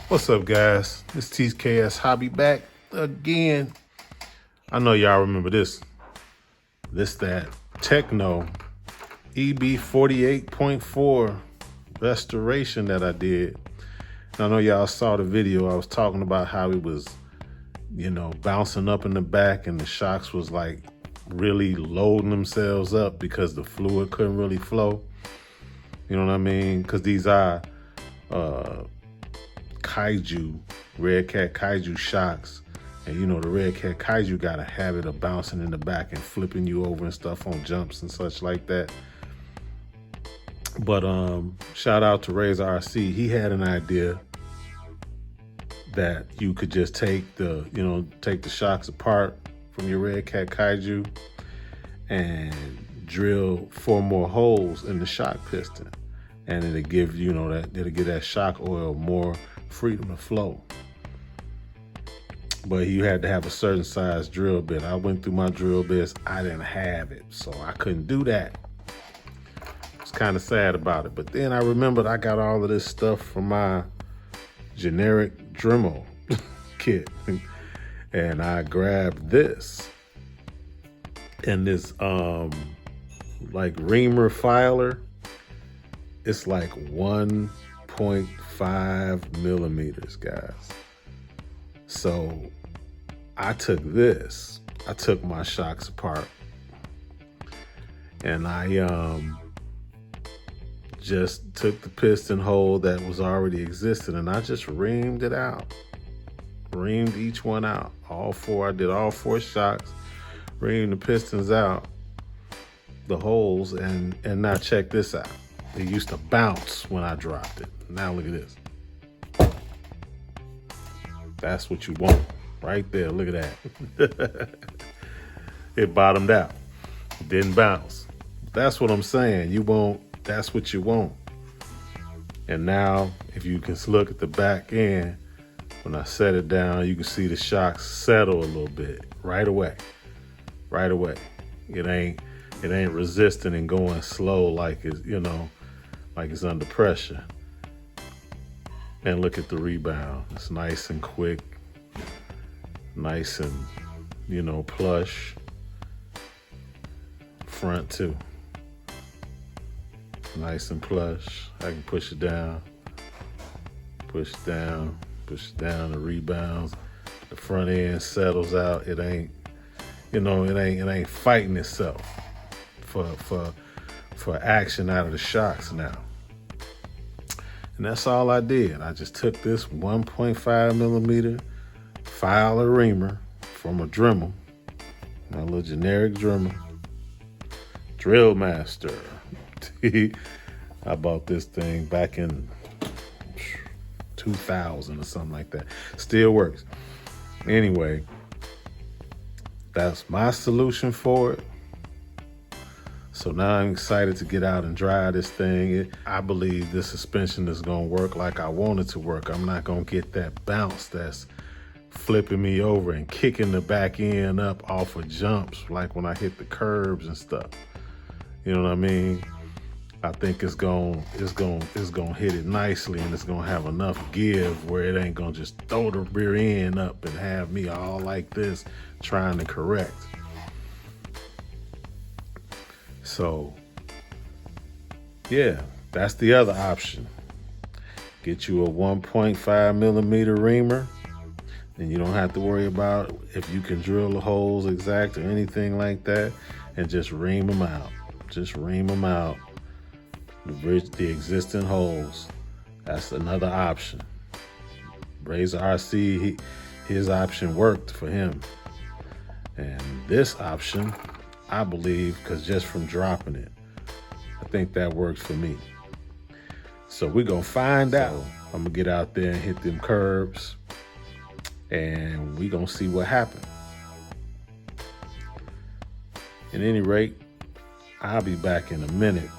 What's up, guys? This TKS Hobby back again. I know y'all remember this. That Techno EB48.4 restoration that I did. And I know y'all saw the video. I was talking about how it was, bouncing up in the back and the shocks was like really loading themselves up because the fluid couldn't really flow. You know what I mean? Because these are Kaiju, Red Cat Kaiju shocks. And the Red Cat Kaiju got a habit of bouncing in the back and flipping you over and stuff on jumps and such like that. But shout out to Razor RC. He had an idea that you could just take the shocks apart from your Red Cat Kaiju and drill 4 more holes in the shock piston. And it'll give it'll give that shock oil more freedom to flow. But you had to have a certain size drill bit. I went through my drill bits. I didn't have it, so I couldn't do that. I was kind of sad about it. But then I remembered I got all of this stuff from my generic Dremel kit. And I grabbed this. And this like reamer filer. It's like 1.5 millimeters, guys. So I took my shocks apart, and I just took the piston hole that was already existing, and I just reamed it out. Reamed each one out. All 4. I did all 4 shocks, reamed the pistons out, the holes, and now check this out. It used to bounce when I dropped it. Now look at this. That's what you want right there. Look at that. It bottomed out. It didn't bounce. That's what I'm saying. That's what you want. And now, if you can look at the back end, when I set it down, you can see the shocks settle a little bit right away. Right away. It ain't resisting and going slow like it's, like it's under pressure. And look at the rebound. It's nice and quick, nice and, plush. Front too. Nice and plush. I can push it down, push it down, the rebounds. The front end settles out. It ain't, it ain't fighting itself for action out of the shocks now. And that's all I did. I just took this 1.5 millimeter filer reamer from a Dremel, my little generic Dremel, Drill Master. I bought this thing back in 2000 or something like that. Still works. Anyway, that's my solution for it. So now I'm excited to get out and dry this thing. I believe this suspension is gonna work like I want it to work. I'm not gonna get that bounce that's flipping me over and kicking the back end up off of jumps like when I hit the curbs and stuff. You know what I mean? I think it's gonna hit it nicely, and it's gonna have enough give where it ain't gonna just throw the rear end up and have me all like this trying to correct. So, yeah, that's the other option. Get you a 1.5 millimeter reamer, and you don't have to worry about if you can drill the holes exact or anything like that, and just ream them out. Just ream them out, the existing holes. That's another option. Razor RC, his option worked for him. And this option, I believe, because just from dropping it, I think that works for me. So we're going to find out. I'm going to get out there and hit them curbs, and we're going to see what happens. At any rate, I'll be back in a minute.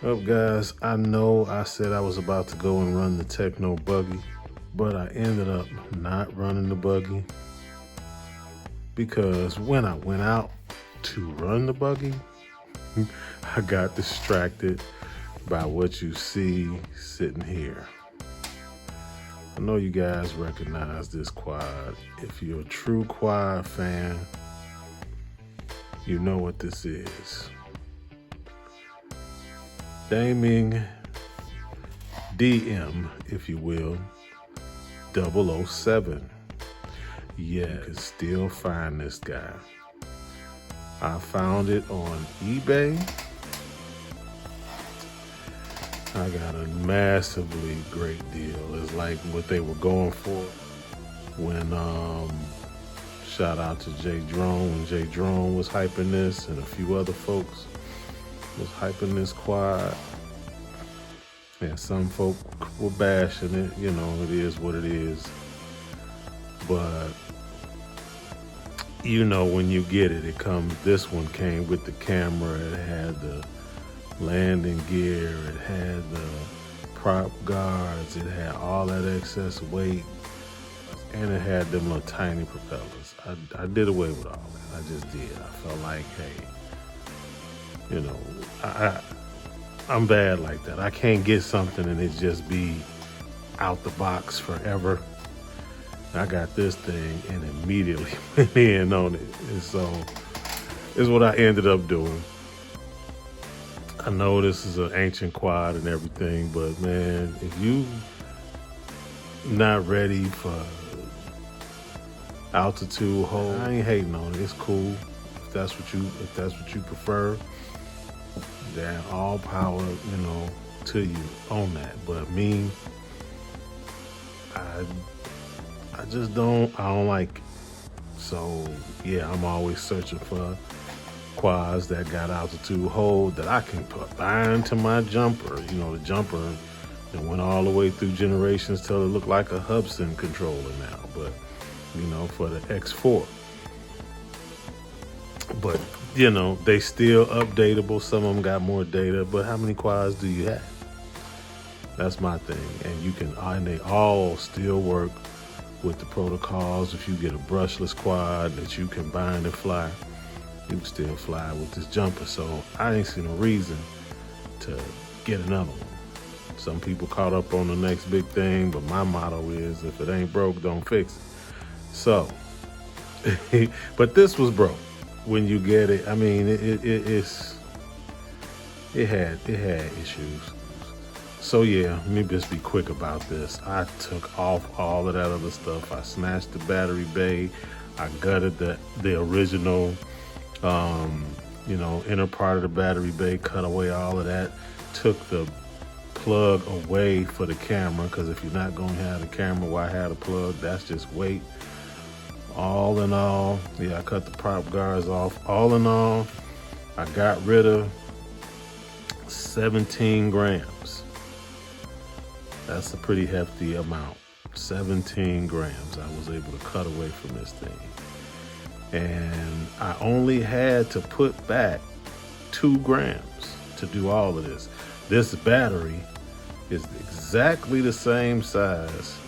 Well, guys, I know I said I was about to go and run the Techno buggy, but I ended up not running the buggy. Because when I went out to run the buggy, I got distracted by what you see sitting here. I know you guys recognize this quad. If you're a true quad fan, you know what this is. Daming DM, if you will, 007. Yeah, you can still find this guy. I found it on eBay. I got a massively great deal. It's like what they were going for when, shout out to Jay Drone, when Jay Drone was hyping this and a few other folks was hyping this quad. And some folk were bashing it, you know, it is what it is. But, you know, when you get it, it comes, this one came with the camera, it had the landing gear, it had the prop guards, it had all that excess weight, and it had them little tiny propellers. I did away with all that. I just did. I felt like, hey, you know, I'm bad like that. I can't get something and it just be out the box forever. I got this thing and immediately went in on it. And so it's what I ended up doing. I know this is an ancient quad and everything, but man, if you not ready for altitude hold, I ain't hating on it. It's cool. If that's what you prefer, then all power, you know, to you on that. But me, I don't like it. So yeah, I'm always searching for quads that got altitude hold that I can bind to my jumper. You know, the jumper that went all the way through generations till it looked like a Hubsan controller now. But, you know, for the X4. But, you know, they still updatable. Some of them got more data, but how many quads do you have? That's my thing. And they all still work with the protocols. If you get a brushless quad that you can bind and fly, you can still fly with this jumper. So I ain't seen a reason to get another one. Some people caught up on the next big thing, but my motto is, if it ain't broke, don't fix it. So, but this was broke when you get it. I mean, it had issues. So yeah, let me just be quick about this. I took off all of that other stuff. I snatched the battery bay. I gutted the original, you know, inner part of the battery bay, cut away all of that. Took the plug away for the camera, because if you're not gonna have the camera, why have the plug? That's just weight. All in all, yeah, I cut the prop guards off. All in all, I got rid of 17 grams. That's a pretty hefty amount. 17 grams I was able to cut away from this thing. And I only had to put back 2 grams to do all of this. This battery is exactly the same size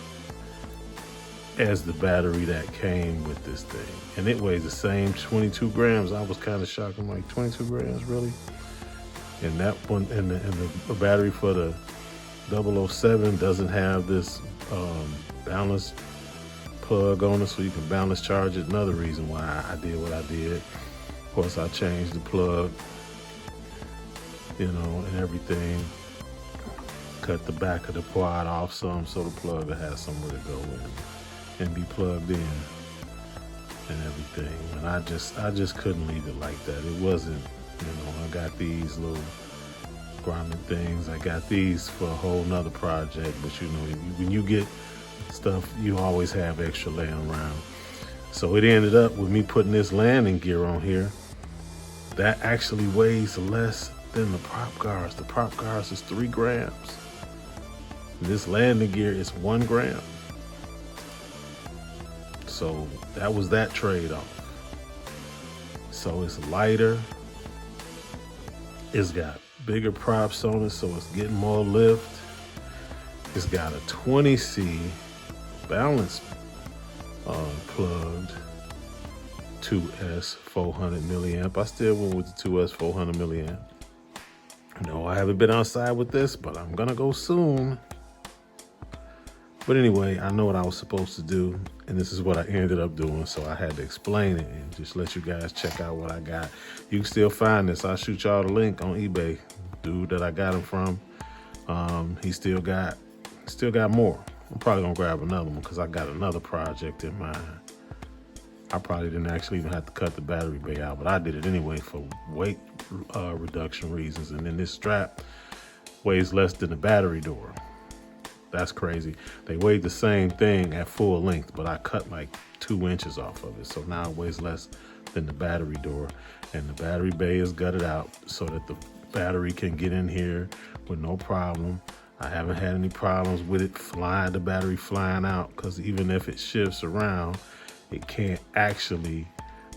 as the battery that came with this thing. And it weighs the same 22 grams. I was kind of shocked. I'm like, 22 grams, really? And that one, and the battery for the 007 doesn't have this balance plug on it, so you can balance charge it. Another reason why I did what I did. Of course, I changed the plug, you know, and everything. Cut the back of the quad off some, so the plug will have somewhere to go and be plugged in and everything. And I just couldn't leave it like that. It wasn't, you know, I got these little grommet things. I got these for a whole nother project, but you know, when you get stuff, you always have extra laying around. So it ended up with me putting this landing gear on here that actually weighs less than the prop guards. The prop guards is 3 grams. This landing gear is 1 gram. So that was that trade-off. So it's lighter. It's got bigger props on it, so it's getting more lift. It's got a 20C balance plugged 2S 400 milliamp. I still went with the 2S 400 milliamp. No, I haven't been outside with this, but I'm gonna go soon. But anyway, I know what I was supposed to do, and this is what I ended up doing, so I had to explain it and just let you guys check out what I got. You can still find this. I'll shoot y'all the link on eBay. Dude that I got him from, he still got more. I'm probably gonna grab another one because I got another project in mind. I probably didn't actually even have to cut the battery bay out, but I did it anyway for weight reduction reasons. And then this strap weighs less than the battery door. That's crazy. They weighed the same thing at full length, but I cut like 2 inches off of it. So now it weighs less than the battery door. And the battery bay is gutted out so that the battery can get in here with no problem. I haven't had any problems with it the battery flying out, because even if it shifts around, it can't actually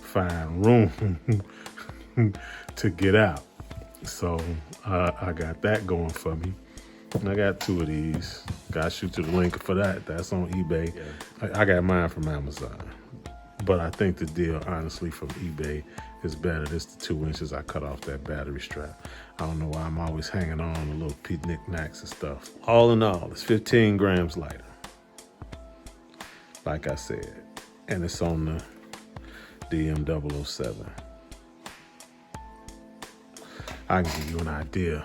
find room to get out. So I got that going for me. And I got 2 of these. Gotta shoot you the link for that. That's on eBay. Yeah. I got mine from Amazon. But I think the deal, honestly, from eBay is better. This the 2 inches I cut off that battery strap. I don't know why I'm always hanging on to little knickknacks and stuff. All in all, it's 15 grams lighter. Like I said. And it's on the DM007. I can give you an idea.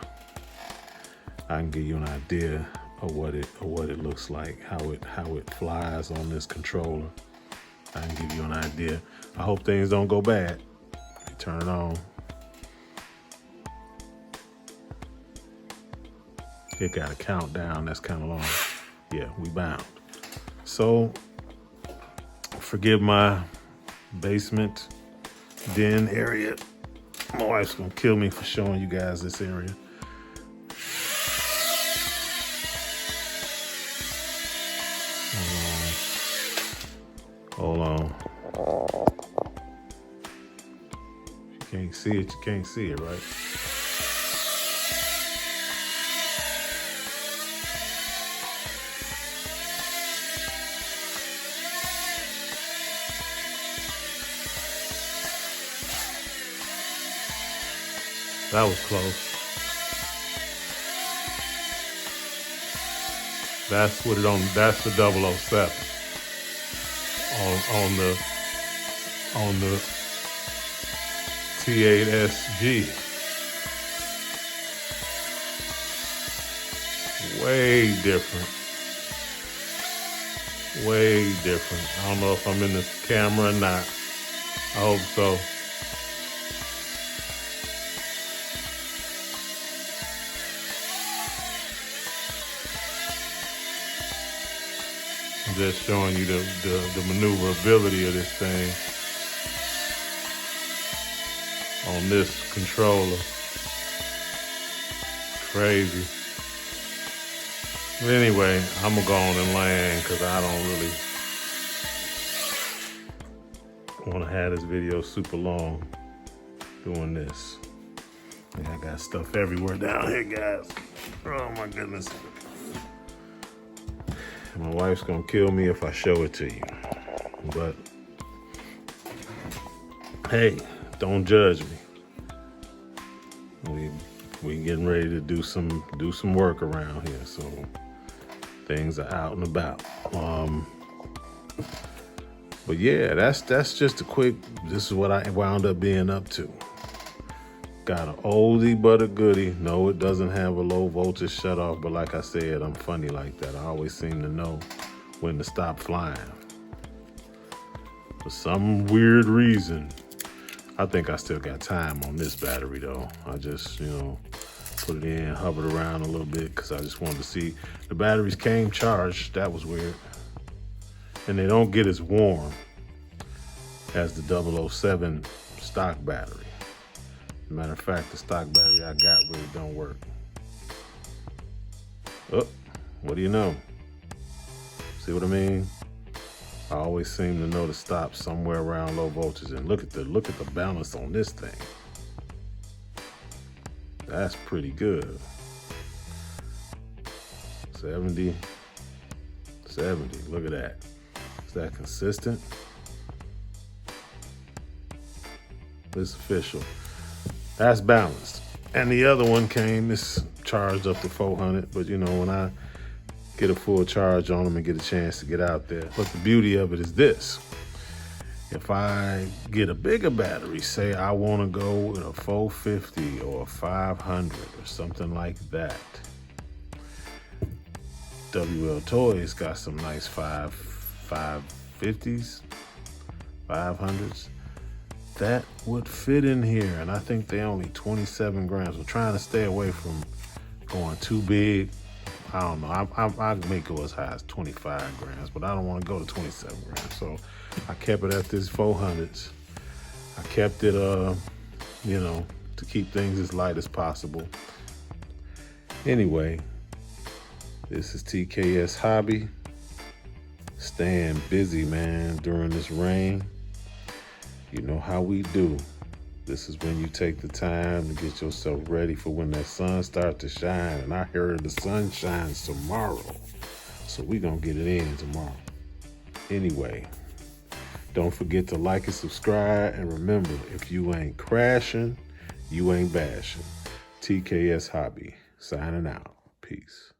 I can give you an idea of what it looks like, how it flies on this controller. I can give you an idea. I hope things don't go bad. Turn it on. It got a countdown. That's kind of long. Yeah, we bound. So, forgive my basement den area. My wife's gonna kill me for showing you guys this area. Hold on. If you can't see it, you can't see it, right? That was close. That's what it on. That's the 007 on the T8SG. Way different. Way different. I don't know if I'm in this camera or not. I hope so. I'm just showing you the maneuverability of this thing on this controller. Crazy. But anyway, I'm gonna go on and land because I don't really want to have this video super long doing this. And I got stuff everywhere down here, guys. Oh my goodness. My wife's gonna kill me if I show it to you. But hey, don't judge me. We getting ready to do some work around here, so things are out and about. But yeah, that's just a quick. This is what I wound up being up to. Got an oldie but a goodie. No, it doesn't have a low voltage shutoff, but like I said, I'm funny like that. I always seem to know when to stop flying. For some weird reason, I think I still got time on this battery though. I just, put it in, hovered around a little bit because I just wanted to see. The batteries came charged. That was weird. And they don't get as warm as the 007 stock battery. Matter of fact, the stock battery I got really don't work. Oh, what do you know? See what I mean? I always seem to know to stop somewhere around low voltage. And look at the balance on this thing. That's pretty good. 70. Look at that. Is that consistent? It's official. That's balanced. And the other one came, it's charged up to 400, but when get a full charge on them and get a chance to get out there. But the beauty of it is this. If I get a bigger battery, say I want to go with a 450 or a 500 or something like that, WL Toys got some nice 550s, 500s. That would fit in here, and I think they're only 27 grams. We're trying to stay away from going too big. I don't know. I may go as high as 25 grams, but I don't want to go to 27 grams. So I kept it at this 400s. I kept it, you know, to keep things as light as possible. Anyway, this is TKS Hobby. Staying busy, man, during this rain. You know how we do. This is when you take the time to get yourself ready for when that sun starts to shine. And I heard the sun shines tomorrow. So we gonna get it in tomorrow. Anyway, don't forget to like and subscribe. And remember, if you ain't crashing, you ain't bashing. TKS Hobby, signing out. Peace.